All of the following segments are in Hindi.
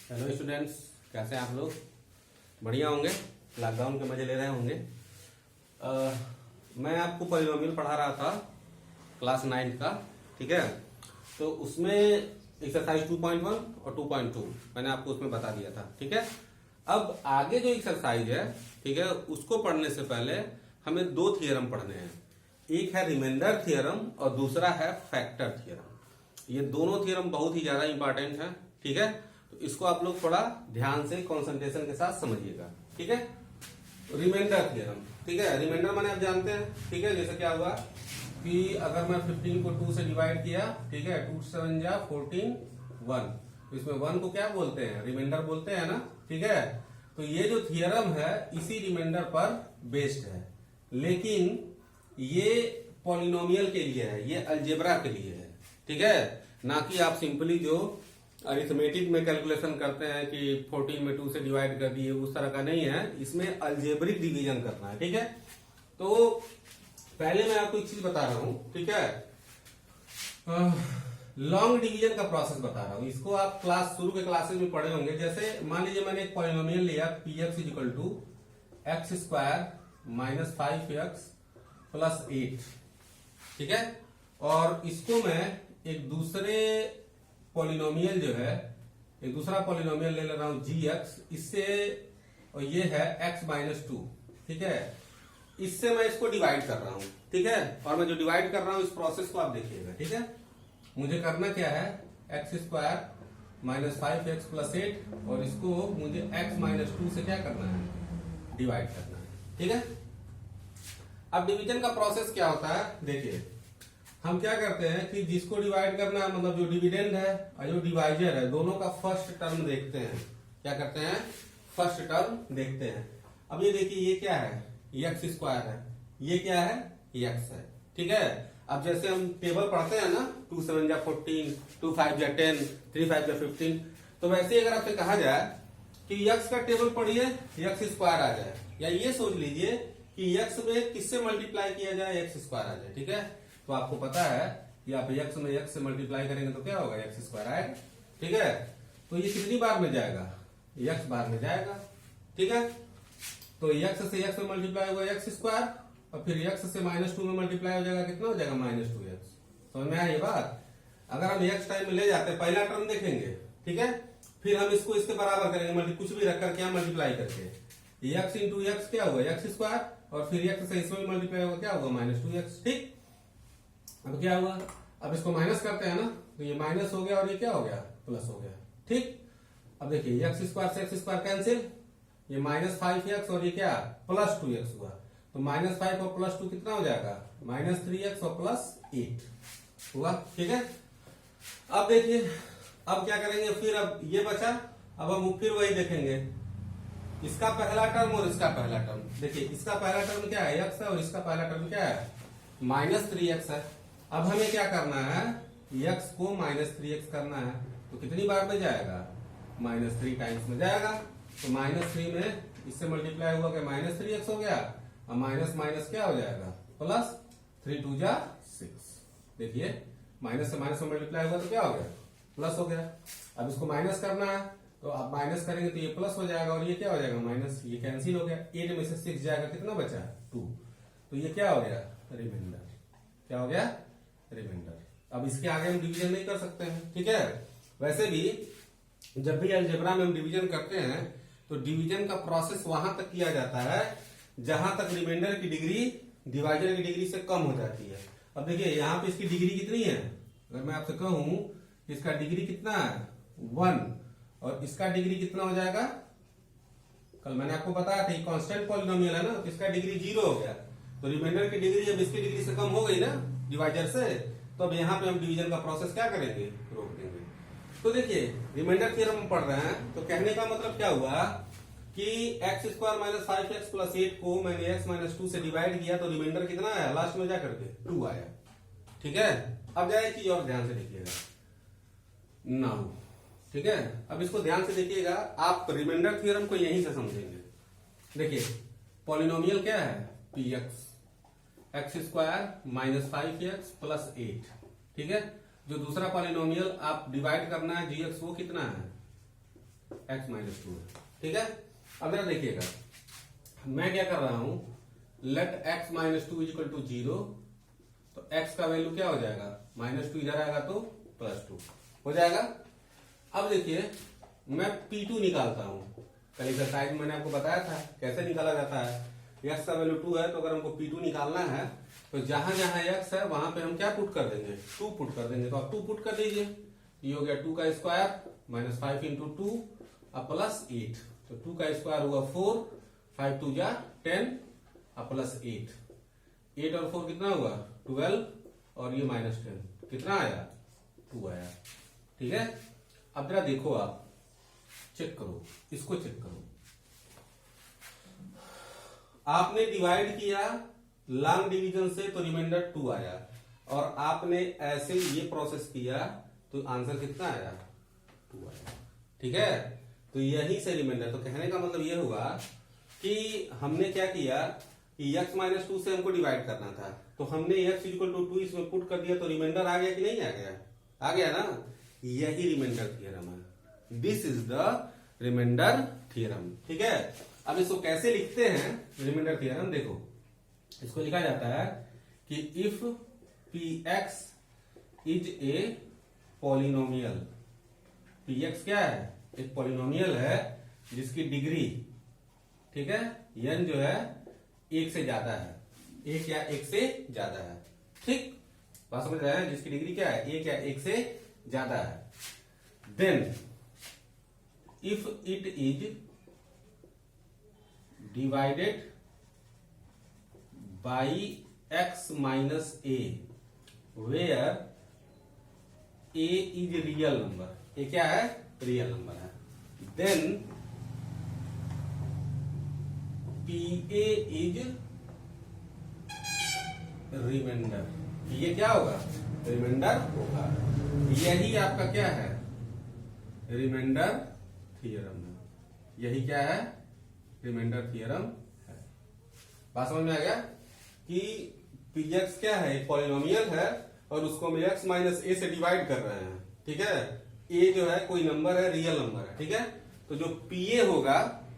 हेलो स्टूडेंट्स, कैसे हैं आप लोग? बढ़िया होंगे, लॉकडाउन के मजे ले रहे होंगे। मैं आपको पॉलिनोमियल पढ़ा रहा था क्लास 9 का, ठीक है। तो उसमें एक्सरसाइज 2.1 और 2.2 मैंने आपको उसमें बता दिया था, ठीक है। अब आगे जो एक्सरसाइज है, ठीक है, उसको पढ़ने से पहले हमें दो थियरम पढ़ने हैं। एक है रिमाइंडर थियरम और दूसरा है फैक्टर थियरम। ये दोनों थियरम बहुत ही ज्यादा इंपॉर्टेंट है, ठीक है। तो इसको आप लोग थोड़ा ध्यान से कंसंट्रेशन के साथ समझिएगा, ठीक है। रिमाइंडर थियरम, ठीक है। रिमाइंडर माने आप जानते हैं, ठीक है। जैसे क्या हुआ कि अगर मैं 15 को 2 से डिवाइड किया, ठीक है, 2 7 जा 14 1, तो इसमें 1 को क्या बोलते हैं? रिमाइंडर बोलते हैं ना, ठीक है। तो ये जो थियरम है इसी रिमाइंडर पर बेस्ड है, लेकिन ये पॉलिनोमियल के लिए है, ये अलजेब्रा के लिए है, ठीक है। ना कि आप सिंपली जो अरिथमेटिक में कैलकुलेशन करते हैं कि 14 में 2 से डिवाइड कर दिए, उस तरह का नहीं है। इसमें अलजेब्रिक डिवीजन करना है, ठीक है। तो पहले मैं आपको एक चीज बता रहा हूं, ठीक है। लॉन्ग डिवीजन का प्रोसेस बता रहा हूं। इसको आप शुरू के क्लासेस में पढ़े होंगे। जैसे मान लीजिए मैंने एक पॉलिनोमियल लिया px equal to x square minus 5x plus 8, ठीक है। और इसको मैं एक दूसरे पॉलिनोमियल जो है, एक दूसरा पॉलिनोमियल ले रहा हूं gx, इससे, और ये है x माइनस 2, ठीक है। इससे मैं इसको डिवाइड कर रहा हूं, ठीक है। और मैं जो डिवाइड कर रहा हूं इस प्रोसेस को आप देखिएगा, ठीक है। मुझे करना क्या है, x square minus 5x plus 8, और इसको मुझे x माइनस 2 से क्या करना है? डिवाइड करना है, ठीक है। अब डिवीजन का प्रोसेस क्या होता है, देखिए। हम क्या करते हैं कि जिसको डिवाइड करना है, मतलब जो डिविडेंड है और जो डिवाइजर है, दोनों का फर्स्ट टर्म देखते हैं। क्या करते हैं? फर्स्ट टर्म देखते हैं। अब ये देखिए, ये क्या है? एक्स स्क्वायर है। ये क्या है? एक्स है, ठीक है। अब जैसे हम टेबल पढ़ते हैं ना, 2 7 जा 14, 2 5 जा 10, 3 5 जा 15, तो वैसे अगर आपसे कहा जाए कि एक्स का टेबल पढ़िए, एक्स स्क्वायर आ जाए, या ये सोच लीजिए कि एक्स में किससे मल्टीप्लाई किया जाए, एक्स स्क्वायर आ जाए, ठीक है। तो आपको पता है कि आप एक्स में एक्स से मल्टीप्लाई करेंगे तो क्या होगा? एक्स स्क्वायर आएगा, ठीक है। तो ये कितनी बार में जाएगा? एक्स बार में जाएगा, ठीक है। तो एक्स से एक्स में मल्टीप्लाई होगा एक्स स्क्वायर, और फिर एक्स से माइनस 2 में मल्टीप्लाई हो जाएगा, कितना हो जाएगा? Minus 2x। समझ में आया ये बात? अगर हम एक्स टाइम में ले जाते हैं, पहला टर्म देखेंगे, ठीक है, फिर हम इसको इसके बराबर करेंगे, कुछ भी रख करके हम मल्टीप्लाई करके, एक्स इंटू एक्स क्या होगा? एक्स स्क्वायर, और फिर एक्स से इसमें मल्टीप्लाई होगा, क्या होगा? माइनस 2x, ठीक। अब क्या हुआ? अब इसको माइनस करते हैं ना, तो ये माइनस हो गया और ये क्या हो गया? प्लस हो गया, ठीक। अब देखिए, एक्स स्क्वायर से एक्स स्क्वायर कैंसिल, ये माइनस 5x और ये क्या? प्लस 2x हुआ। तो माइनस 5 और प्लस 2 कितना हो जाएगा? माइनस 3x और प्लस 8 हुआ, ठीक है। अब देखिए, अब क्या करेंगे फिर? अब ये बचा, अब हम फिर वही देखेंगे, इसका पहला टर्म और इसका पहला टर्म। देखिए, इसका पहला टर्म क्या है? x है, और इसका पहला टर्म क्या है? माइनस 3x है। अब हमें क्या करना है? x को माइनस 3x करना है। तो कितनी बार में जाएगा? माइनस 3 टाइम्स में जाएगा। तो माइनस 3 में इससे मल्टीप्लाई हुआ, क्या? माइनस 3x हो गया, और माइनस माइनस क्या हो जाएगा? प्लस 3 2 जा 6। देखिए, माइनस से माइनस में मल्टीप्लाई हुआ तो क्या हो गया? प्लस हो गया। अब इसको माइनस करना है, तो आप माइनस करेंगे तो ये प्लस हो जाएगा, और ये क्या हो जाएगा? माइनस, ये कैंसिल हो गया। 8 में से 6 जाएगा, कितना बचा? 2। तो ये क्या हो गया? रिमाइंडर। क्या हो गया? रिमाइंडर। अब इसके आगे हम डिवीजन नहीं कर सकते हैं, ठीक है। वैसे भी जब भी अलजेब्रा में हम डिवीजन करते हैं तो डिवीजन का प्रोसेस वहां तक किया जाता है जहां तक रिमाइंडर की डिग्री डिवाइजर की डिग्री से कम हो जाती है। अब देखिए, यहाँ पे इसकी डिग्री कितनी है? अगर मैं आपसे कहूं इसका डिग्री कितना है? 1, और इसका डिग्री कितना हो जाएगा? कल मैंने आपको बताया था कांस्टेंट पॉलिनोमियल है ना, तो इसका डिग्री 0 हो गया। तो रिमाइंडर की डिग्री अब इसकी डिग्री से कम हो गई ना डिवाइजर से, तो अब यहाँ पे हम डिवीजन का प्रोसेस क्या करेंगे? रोक देंगे। तो देखिए, रिमाइंडर थ्योरम हम पढ़ रहे हैं, तो कहने का मतलब क्या हुआ कि x square minus 5x plus 8 को मैंने x माइनस 2 से डिवाइड किया, तो रिमाइंडर कितना आया? लास्ट में जाकर के 2 आया, ठीक है। अब जाए चीज और ध्यान से देखिएगा नाउ, ठीक है। अब इसको ध्यान से देखिएगा, आप रिमाइंडर थ्योरम को यहीं से समझेंगे। देखिए, पॉलिनोमियल क्या है? px, x square minus 5x plus 8, ठीक है। जो दूसरा पॉलिनोमियल आप डिवाइड करना है gx, वो कितना है? x माइनस टू है। ठीक है, अब जरा देखिएगा, मैं क्या कर रहा हूं, let x minus two is equal to 0, तो x का वैल्यू क्या हो जाएगा, माइनस टू, इधर आएगा तो प्लस टू हो जाएगा। अब देखिए मैं P2 निकालता हूं, कल एक्सरसाइज में मैंने आपको बताया था कैसे निकाला जाता है। x का वैल्यू 2 है, तो अगर हमको P2 निकालना है तो जहां जहां x है वहां पे हम क्या पुट कर देंगे, 2 पुट कर देंगे। तो आप 2 पुट कर दीजिए, ये हो गया 2 का स्क्वायर माइनस 5 इंटू 2 अब प्लस 8, तो 2 का स्क्वायर हुआ 4, 5 2 जा 10 अब प्लस 8, 8 और 4 कितना हुआ 12, और ये माइनस 10 कितना आया 2 आया। ठीक है, अब जरा देखो, आप चेक करो, इसको चेक करो, आपने डिवाइड किया लॉन्ग डिवीजन से तो रिमाइंडर 2 आया, और आपने ऐसे ये प्रोसेस किया तो आंसर कितना आया 2 आया। ठीक है, तो यही से रिमाइंडर, तो कहने का मतलब ये होगा कि हमने क्या किया कि x माइनस टू से हमको डिवाइड करना था, तो हमने x इक्वल टू 2 इसमें पुट कर दिया, तो रिमाइंडर आ गया कि नहीं आ गया, आ गया ना। यही रिमाइंडर थ्योरम है, this is the remainder theorem. ठीक है, अब इसको कैसे लिखते हैं रिमाइंडर थ्योरम, देखो इसको लिखा जाता है कि if px is a polynomial, px क्या है, एक पॉलिनोमियल है जिसकी डिग्री, ठीक है, n जो है 1 से ज्यादा है, 1 या 1 से ज्यादा है। ठीक, बात समझ रहे हैं, जिसकी डिग्री क्या है 1 या 1 से ज्यादा है, then if it is divided by x minus a where a is real number, ये क्या है रियल नंबर है, देन pa इज रिमाइंडर, ये क्या होगा रिमाइंडर होगा। यही आपका क्या है रिमाइंडर थ्योरम है, यही क्या है रिमाइंडर थ्योरम है। बात समझ में आ गया कि px क्या है, एक पॉलिनोमियल है और उसको हम x माइनस ए से डिवाइड कर रहे हैं। ठीक है, a जो है कोई नंबर है, रियल नंबर है। ठीक है, तो जो pa होगा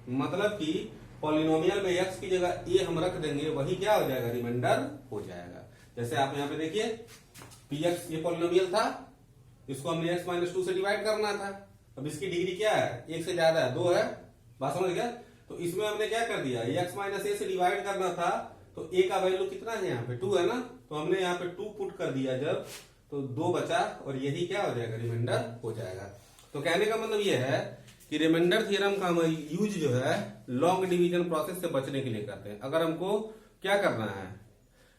मतलब कि पॉलिनोमियल में x की जगह a हम रख देंगे, वही क्या हो जाएगा रिमाइंडर हो जाएगा। जैसे आप यहाँ पे देखिए px ये पॉलिनोमियल था, इसको हमने x माइनस टू से डिवाइड करना था, अब इसकी डिग्री क्या है 1 से ज्यादा है, 2 है। बात समझ गया, तो इसमें हमने क्या कर दिया, x माइनस ए से डिवाइड करना था, तो a का वैल्यू कितना है यहाँ पे 2 है ना, तो हमने यहाँ पे 2 पुट कर दिया जब, तो 2 बचा, और यही क्या हो जाएगा रिमाइंडर हो जाएगा। तो कहने का मतलब ये है कि रिमाइंडर थ्योरम का हम यूज जो है लॉन्ग डिवीजन प्रोसेस से बचने के लिए करते हैं। अगर हमको क्या करना है,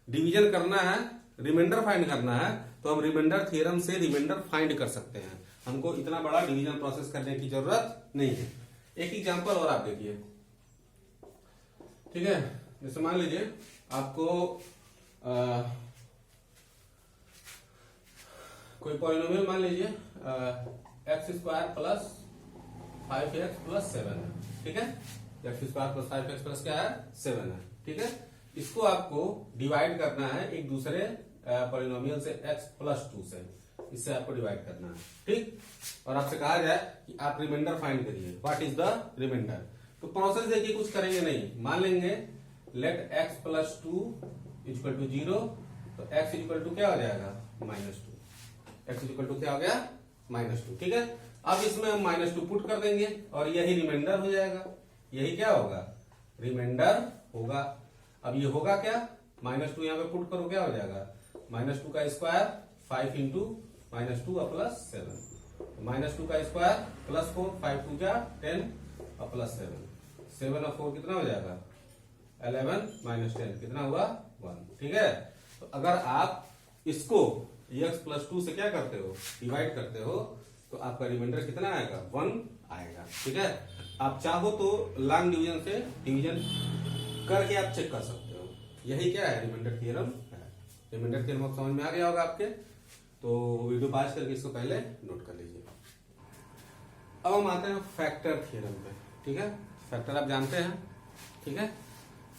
डिवीजन करना है, रिमाइंडर फाइंड करना है, तो हम रिमाइंडर थ्योरम से रिमाइंडर फाइंड कर सकते हैं, हमको इतना बड़ा डिवीजन प्रोसेस करने की जरूरत नहीं है। एक एग्जांपल और आप देखिए, ठीक है, जैसे मान लीजिए आपको कोई पॉलिनोमियल मान लीजिए x square plus 5x plus 7 है। ठीक है, x square plus 5x plus क्या है 7 है। ठीक है, इसको आपको डिवाइड करना है एक दूसरे पॉलिनोमियल से x प्लस 2 से, इससे आपको डिवाइड करना है। ठीक, और आपसे कहा जाए कि आप रिमाइंडर फाइंड करिए, व्हाट इज द रिमाइंडर। तो प्रोसेस देखिए, कुछ करेंगे नहीं, मान लेंगे let x plus 2 equal to 0, तो x इक्वल टू क्या हो जाएगा -2, x इक्वल टू क्या हो गया -2। ठीक है, अब इसमें हम -2 पुट कर देंगे और यही रिमाइंडर हो जाएगा, यही क्या होगा रिमाइंडर होगा। अब ये होगा क्या, -2 यहाँ पे पुट करो, क्या हो जाएगा -2 का स्क्वायर 5 इंटू -2 और प्लस 7, -2 का स्क्वायर प्लस 4, 5 2 जा 10 और प्लस 7 और 4 कितना हो जाएगा 11 -10 कितना हुआ 1। ठीक है, तो अगर आप इसको x प्लस 2 से क्या करते हो डिवाइड करते हो, तो आपका रिमाइंडर कितना आएगा 1 आएगा। ठीक है, आप चाहो तो लॉन्ग डिवीजन से डिवीजन करके आप चेक कर सकते हो, यही क्या है रिमाइंडर थ्योरम है। रिमाइंडर थ्योरम आप समझ में आ गया होगा आपके, तो वीडियो पास करके इसको पहले नोट कर लीजिए। अब हम आते हैं फैक्टर थ्योरम पे। ठीक है, फैक्टर आप जानते हैं। ठीक है,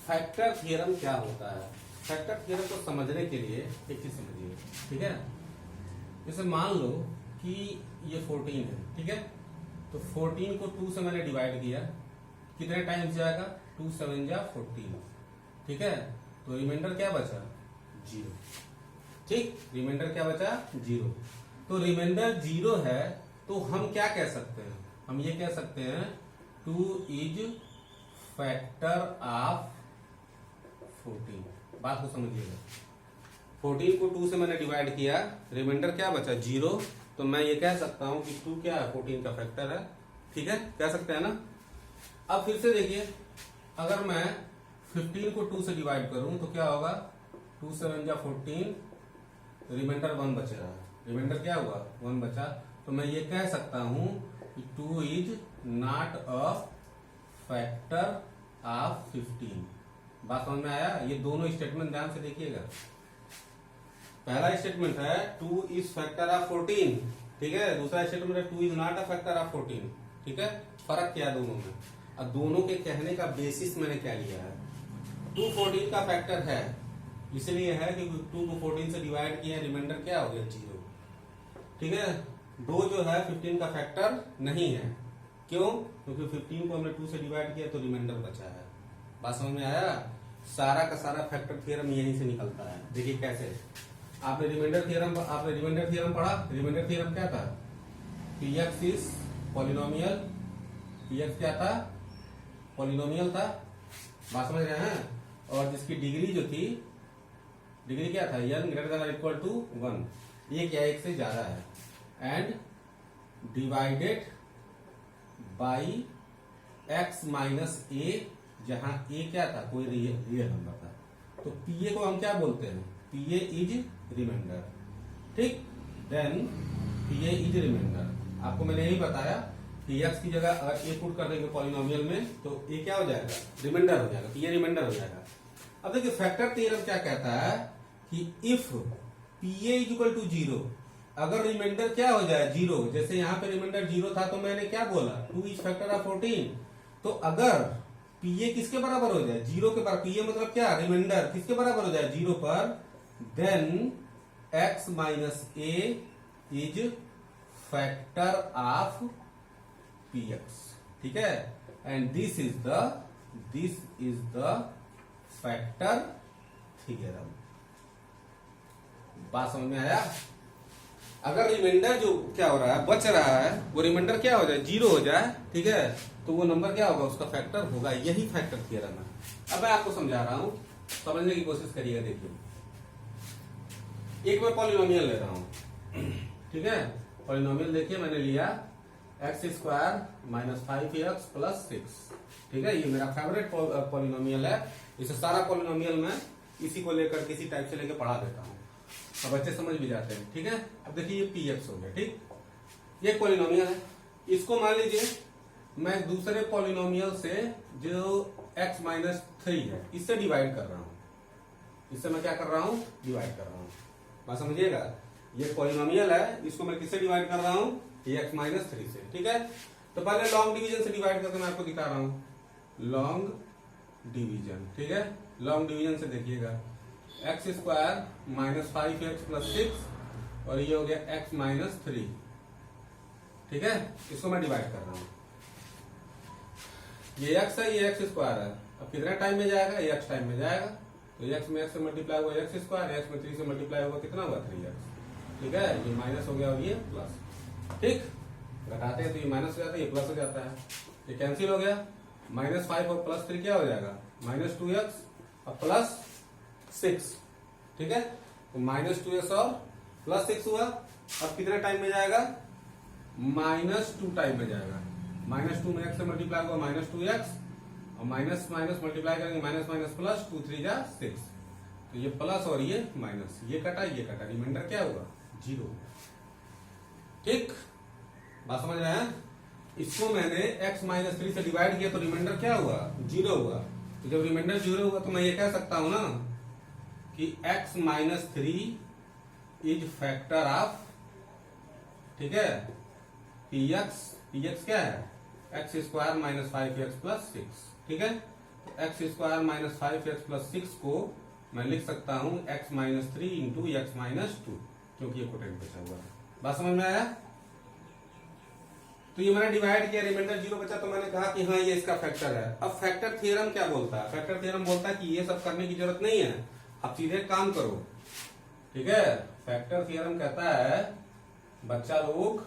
फैक्टर थ्योरम क्या होता है, फैक्टर थ्योरम को समझने के लिए एक चीज समझिए। ठीक है, जैसे मान लो कि ये 14 है, ठीक है, तो 14 को 2 से मैंने डिवाइड किया, कितने टाइम्स जाएगा, 2 7 जा 14, ठीक है। तो रिमाइंडर क्या बचा, 0, ठीक, रिमाइंडर क्या बचा, 0। तो रिमाइंडर 0 है, तो हम क्या कह सकते हैं, हम ये कह सकते हैं 2 इज फैक्टर ऑफ 14। बात को समझिएगा, 14 को 2 से मैंने डिवाइड किया, रिमाइंडर क्या बचा, 0। तो मैं ये कह सकता हूं कि 2 क्या है, 14 का फैक्टर है, ठीक है, कह सकते हैं ना। अब फिर से देखिए, अगर मैं 15 को 2 से डिवाइड करूं तो क्या होगा, 2 7 जा 14, रिमाइंडर 1 बचेगा, रिमाइंडर क्या हुआ, 1 बचा। तो मैं ये कह सकता हूं कि 2 is not a factor of 15। बात समझ में आया। ये दोनों स्टेटमेंट ध्यान से देखिएगा। पहला स्टेटमेंट है 2 इज फैक्टर ऑफ 14, ठीक है। दूसरा स्टेटमेंट है 2 is not a factor of 14, ठीक है। फर्क क्या है दोनों में, अब दोनों के कहने का बेसिस मैंने क्या लिया है, 2 14 का फैक्टर है, इसलिए है कि 2 को 14 से डिवाइड किया, रिमाइंडर क्या हो गया, 0, ठीक है। 2 जो है 15 का फैक्टर नहीं है, क्यों, क्योंकि 15 को हमने 2 से डिवाइड किया तो रिमाइंडर बचा है। बात समझ में आया। सारा का सारा फैक्टर थ्योरम यहीं से निकलता है। देखिए कैसे, आपने रिमाइंडर थ्योरम पढ़ा। रिमाइंडर थ्योरम क्या था, px इज पॉलिनोमियल, px क्या था, पॉलिनोमियल था। बात समझ रहे हैं। और जिसकी डिग्री जो थी, डिग्री क्या था, n greater than equal to 1, ये क्या एक से ज्यादा है, and divided by x minus ए, जहां a क्या था, कोई रियल नंबर था। तो pa को हम क्या बोलते हैं, pa इज रिमाइंडर, ठीक। Then pa is remainder. आपको मैंने यही बताया कि x की जगह अगर a पुट कर देंगे पॉलिनोमियल में तो a क्या हो जाएगा, रिमाइंडर हो जाएगा, pa रिमाइंडर हो जाएगा। अब देखिए फैक्टर थ्योरम क्या कहता है कि if pa is equal to 0, अगर रिमाइंडर क्या हो जाए 0, जैसे यहाँ पे रिमाइंडर 0 था तो मैंने क्या बोला, 2 इज फैक्टर ऑफ 14। तो अगर pa किसके बराबर हो जाए, 0 के बराबर, pa मतलब क्या, रिमाइंडर किसके बराबर हो जाए, 0 पर, then x minus a is factor of px, ठीक है। And this is the factor theorem. बात समझ में आया। अगर रिमाइंडर जो क्या हो रहा है, बच रहा है, वो रिमाइंडर क्या हो जाए, 0 हो जाए, ठीक है, तो वो नंबर क्या होगा, उसका फैक्टर होगा। यही फैक्टर थ्योरम है। अब मैं आपको समझा रहा हूं, समझने की कोशिश करिएगा। देखिए एक मैं पॉलिनोमियल ले रहा हूं, ठीक है। पॉलिनोमियल देखिए मैंने लिया x square minus 5x plus 6, ठीक है। ये मेरा फेवरेट पॉलिनोमियल है। इसे सारा पॉलिनोमियल मैं इसी को लेकर किसी टाइप से लेकर पढ़ा देता हूं, अब बच्चे समझ भी जाते हैं, ठीक है। अब देखिए ये px हो गया, ठीक। ये पॉलिनोमियल है, इसको मान लीजिए मैं दूसरे पॉलिनोमियल से जो x माइनस 3 है, इससे डिवाइड कर रहा हूं। इससे मैं क्या कर रहा हूं, डिवाइड कर रहा हूं। बात समझिएगा। ये पॉलिनोमियल है, इसको मैं किससे डिवाइड कर रहा हूं, x माइनस 3 से, ठीक है। तो पहले लॉन्ग डिवीजन से डिवाइड करके मैं आपको दिखा रहा हूं, लॉन्ग डिवीजन, ठीक है। लॉन्ग डिवीजन से देखिएगा, x square minus 5x plus 6 और ये हो गया x माइनस 3, ठीक है। इसको मैं डिवाइड कर रहा हूं। ये x है, ये x स्क्वायर है। अब कितने टाइम में जाएगा, ये x टाइम में जाएगा। तो x में x से मल्टीप्लाई हुआ x स्क्वायर, x में 3 से मल्टीप्लाई हुआ कितना हुआ, 3x, ठीक है। ये माइनस हो गया और ये प्लस, ठीक। घटाते हैं तो ये माइनस हो जाता है, ये प्लस हो जाता है, ये कैंसिल हो गया। माइनस 5 और प्लस 3 क्या हो जाएगा, माइनस 2x और प्लस 6, ठीक है। तो माइनस 2x और प्लस 6 हुआ। अब कितने टाइम में जाएगा, माइनस 2 टाइम में जाएगा। माइनस 2 में x से मल्टीप्लाई हुआ माइनस 2x और माइनस माइनस मल्टीप्लाई करेंगे, माइनस माइनस प्लस, 2 3 जा 6, तो ये प्लस और ये माइनस, ये कटा, रिमाइंडर क्या हुआ, 0, ठीक। बात समझ रहे हैं। इसको मैंने x माइनस 3 से डिवाइड किया तो रिमाइंडर क्या हुआ, 0 हुआ। तो जब रिमाइंडर 0 हुआ तो मैं ये कह सकता हूं ना कि x minus 3 is factor of, ठीक है, px क्या है, x square minus 5x plus 6, ठीक है। तो x square minus 5x plus 6 को मैं लिख सकता हूं x minus 3 into x minus 2, क्योंकि ये कोटेंट बचा हुआ है। बात समझ में आया। तो ये मैंने डिवाइड किया, रिमाइंडर 0 बचा, तो मैंने कहा कि हाँ ये इसका फैक्टर है। अब फैक्टर थ्योरम क्या बोलता है? फैक्टर थ्योरम बोलता है कि ये सब करने की जरूरत नहीं है, आप सीधे काम करो, ठीक है। फैक्टर थ्योरम कहता है बच्चा लोग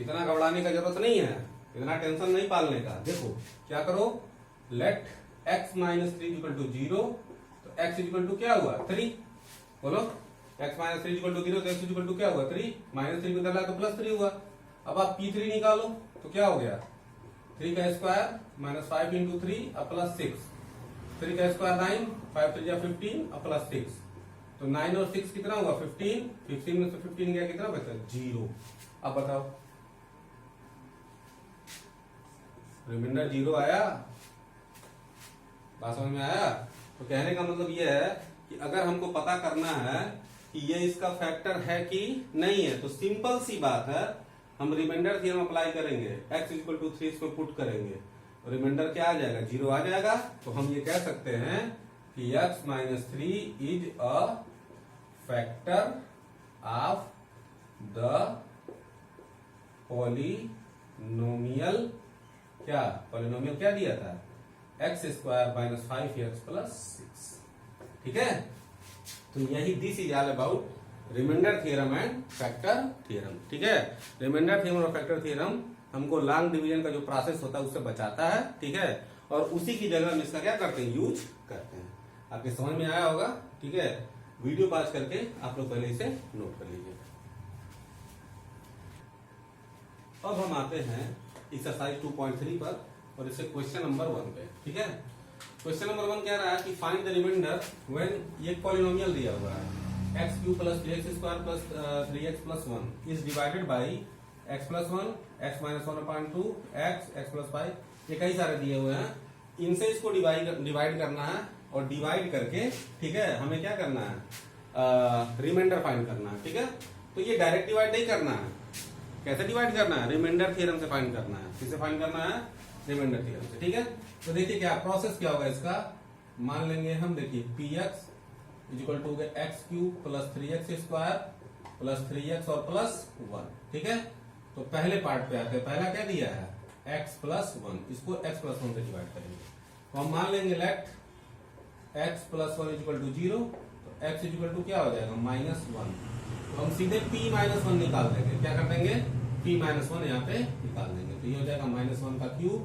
इतना घबराने का जरूरत नहीं है, इतना टेंशन नहीं पालने का। देखो क्या करो, let x minus 3 equal to 0, तो x इक्वल टू क्या हुआ 3, बोलो x माइनस 3 इक्वल टू 0, तो x इक्वल टू क्या हुआ 3, माइनस 3 को डाला तो प्लस 3 हुआ। अब आप P3 निकालो तो क्या हो गया 3 का स्क्वायर माइनस 5 इंटू 3 अब प्लस 6, 3 का स्क्वायर 9, 5 3 जा 15 अब प्लस 6, तो 9 और 6 कितना हुआ 15, 15 में से 15 गया कितना बचा 0। अब बताओ रिमाइंडर 0 आया, बात समझ में आया? तो कहने का मतलब ये है कि अगर हमको पता करना है कि ये इसका फैक्टर है कि नहीं है, तो सिंपल सी बात है, हम रिमाइंडर थ्योरम अप्लाई करेंगे, x इक्वल टू 3 इसको पुट करेंगे, रिमाइंडर क्या आ जाएगा 0 आ जाएगा। तो हम ये कह सकते हैं कि x minus 3 is a factor of the polynomial, क्या पॉलिनोमियल क्या दिया था x square minus 5x plus 6, ठीक है। तो यही this is all about remainder theorem and factor theorem, ठीक है। रिमाइंडर थ्योरम और फैक्टर थ्योरम हमको लॉन्ग डिवीजन का जो प्रोसेस होता है उससे बचाता है, ठीक है, और उसी की जगह हम इसका क्या करते हैं यूज करते हैं। आपके समझ में आया होगा, ठीक है। वीडियो पॉज करके आप लोग पहले इसे नोट कर लीजिए। अब हम आते हैं एक्सरसाइज 2.3 पर और इसे क्वेश्चन नंबर 1 पे, ठीक है। क्वेश्चन नंबर 1 कह रहा है कि फाइंड द रिमाइंडर व्हेन एक पॉलिनोमियल दिया हुआ है x cube plus 3x square plus 3x plus 1 is divided by x plus 1, x minus 1/2, x plus 5, ये कई सारे दिए हुए हैं। इनसे इसको डिवाइड करना है और डिवाइड करके, ठीक है, हमें क्या करना है रिमाइंडर फाइंड करना है, ठीक है। तो ये डायरेक्ट डिवाइड नहीं करना है, कैसे डिवाइड करना है रिमाइंडर थ्योरम से फाइंड करना है। किससे फाइंड करना है रिमाइंडर थ्योरम से, ठीक है। तो देखिए क्या प्रोसेस क्या होगा इसका, मान लेंगे हम, देखिए px equal to x cube plus 3x square plus 3x और प्लस 1, ठीक है। तो पहले पार्ट पे आते हैं, पहला क्या दिया है x प्लस 1, इसको x प्लस 1 से डिवाइड करेंगे। तो हम मान लेंगे let x plus 1 equal to 0, तो x इक्वल टू क्या हो जाएगा -1। तो हम सीधे p माइनस 1 निकाल देंगे, क्या कर देंगे p माइनस 1 यहाँ पे निकाल देंगे। तो ये हो जाएगा -1 का क्यूब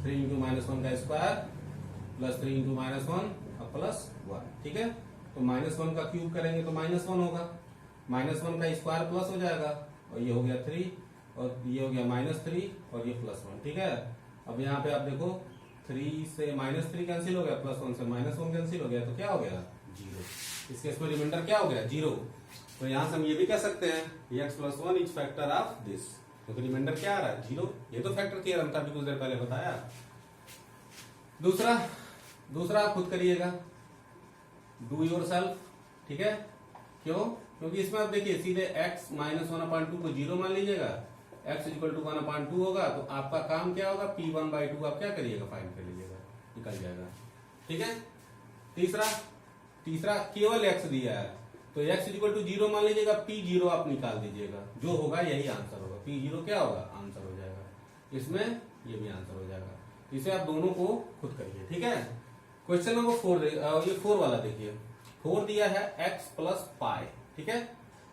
3 इंटू -1 का स्क्वायर प्लस 3 इंटू -1 और प्लस 1, ठीक है। तो -1 का क्यूब करेंगे तो -1 होगा, -1 का स्क्वायर प्लस हो जाएगा और ये हो गया 3 और ये हो गया -3 और ये +1, ठीक है। अब यहाँ पे आप देखो 3 से -3 कैंसिल हो गया, +1 से -1 कैंसिल हो गया, तो क्या हो गया 0। इसके इसमें रिमाइंडर क्या हो गया 0। तो यहां से हम ये भी कह सकते हैं x plus 1 is factor of this, तो रिमाइंडर क्या आ रहा है 0। ये तो फैक्टर थ्योरम था, अभी कुछ देर पहले बताया। दूसरा आप खुद करिएगा, डू योर सेल्फ, ठीक है। क्यों? क्योंकि इसमें आप देखिए सीधे x माइनस 1/2 को 0 मान लीजिएगा, x इक्वल टू 1/2 होगा, तो आपका काम क्या होगा p1/2 आप क्या करिएगा फाइंड कर लीजिएगा, निकल जाएगा, ठीक है। तीसरा केवल x दिया है, तो x इक्वल टू 0 मान लीजिएगा, p0 आप निकाल दीजिएगा, जो होगा यही आंसर होगा, p0 क्या होगा आंसर हो जाएगा, इसमें ये भी आंसर हो जाएगा। इसे आप दोनों को खुद करिए, ठीक है। क्वेश्चन नंबर 4, ये 4 वाला देखिए, 4 दिया है x प्लस पाई, ठीक है।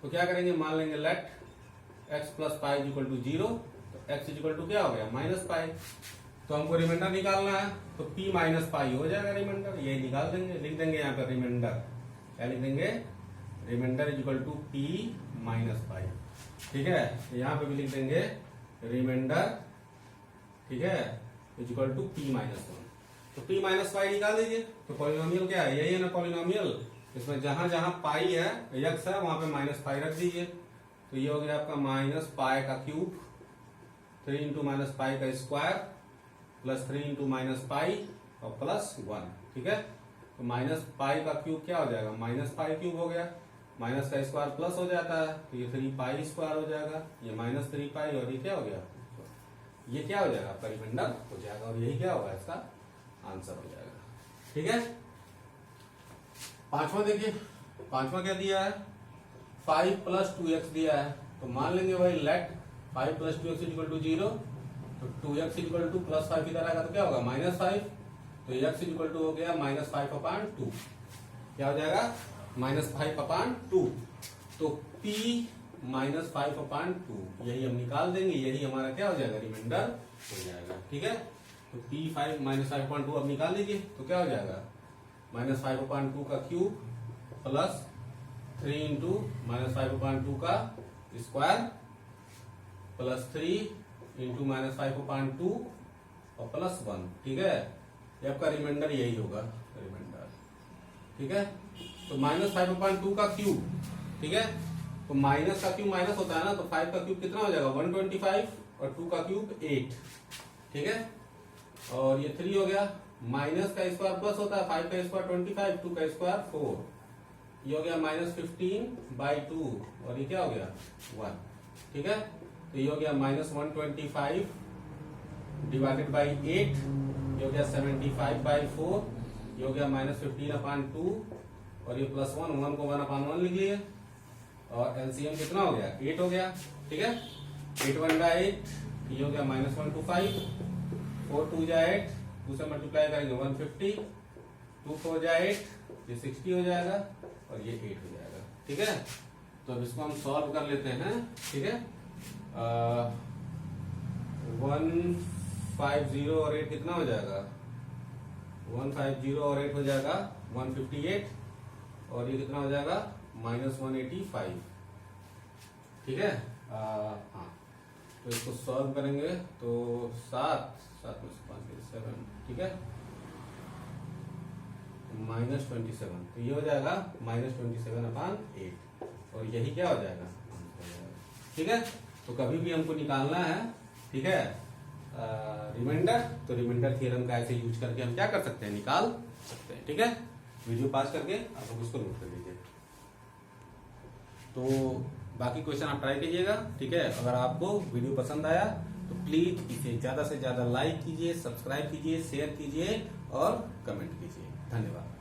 तो क्या करेंगे, मान लेंगे let x plus pi equal to 0, तो x इक्वल टू क्या हो गया -पाई। तो हमको रिमाइंडर निकालना है, तो p माइनस पाई हो जाएगा रिमाइंडर, ये निकाल देंगे, लिख देंगे यहाँ पे रिमाइंडर, क्या लिख देंगे remainder equal to p minus pi, ठीक है। यहाँ पे भी लिख देंगे रिमाइंडर, ठीक है, इक्वल टू p माइनस 1। तो p माइनस पाई निकाल दीजिए। तो पॉलिनोमियल क्या है, यही है ना पॉलिनोमियल, इसमें जहां जहां पाई है x है वहां पे माइनस पाई रख दीजिए। तो ये हो गया आपका -पाई का क्यूब 3 इंटू -पाई का स्क्वायर प्लस 3 इंटू -पाई और प्लस 1, ठीक है। तो -पाई का क्यूब क्या हो जाएगा -पाई क्यूब हो गया, माइनस का स्क्वायर प्लस हो जाता है, तो ये 3 पाई स्क्वायर हो जाएगा, ये -3 पाई और ये क्या हो गया, ये क्या हो जाएगा आपका रिमाइंडर हो जाएगा, और यही क्या होगा इसका आंसर हो जाएगा, ठीक है। पांचवा देखिए, पांचवा क्या दिया है 5 प्लस 2x दिया है। तो मान लेंगे भाई late 5 plus 2x equal to 0, तो 2x इक्वल टू प्लस 5 इधर आएगा तो क्या होगा -5, तो x इक्वल टू हो गया -5/2, क्या हो जाएगा -5/2, तो p -5/2 यही हम निकाल देंगे, यही हमारा क्या हो जाएगा रिमाइंडर हो जाएगा। ठीक है, तो p 5 अब निकाल लीजिए, तो क्या हो जाएगा -5/2 का क्यूब प्लस 3 इंटू -5/2 का स्क्वायर प्लस 3 इंटू -5/2 और प्लस 1। ठीक है, ये आपका रिमाइंडर यही होगा रिमाइंडर। ठीक है, तो -5/2 का क्यूब, ठीक है, तो माइनस का क्यूब माइनस होता है ना, तो 5 का क्यूब कितना हो जाएगा 125 और 2 का क्यूब 8। ठीक है, और ये 3 हो गया, माइनस का स्क्वायर प्लस होता है, 5 का स्क्वायर 25, 2 का स्क्वायर 4, ये हो गया -15/2 और ये क्या हो गया 1। ठीक है, तो ये हो गया -125 डिवाइडेड बाई 8, ये हो गया 75/4, ये हो गया -15/2 और ये प्लस 1 को 1/1 लिख लिए, और एलसीएम कितना हो गया 8 हो गया। ठीक है, 8 1 का 8, ये हो गया -125, 4 2 जा 8, 2 से मल्टीप्लाई करेंगे 150, 2 4 जा 8, ये 60 हो जाएगा और ये 8 हो जाएगा। ठीक है, तो अब इसको हम सॉल्व कर लेते हैं। ठीक है, 150 और 8 कितना हो जाएगा 150 और 8 हो जाएगा 158 और ये कितना हो जाएगा -185। ठीक है, हाँ, तो इसको सॉल्व करेंगे तो 7 में से 5 7। ठीक है, -27, तो ये हो जाएगा -27/8 और यही क्या हो जाएगा। ठीक है, तो कभी भी हमको निकालना है, ठीक है, रिमाइंडर, तो रिमाइंडर थ्योरम का ऐसे यूज करके हम क्या कर सकते हैं निकाल सकते हैं। ठीक है, वीडियो पास करके आप लोग इसको नोट कर लीजिए। तो बाकी क्वेश्चन आप ट्राई कीजिएगा। ठीक है, अगर आपको वीडियो पसंद आया तो प्लीज इसे ज्यादा से ज्यादा लाइक कीजिए, सब्सक्राइब कीजिए, शेयर कीजिए और कमेंट कीजिए। धन्यवाद।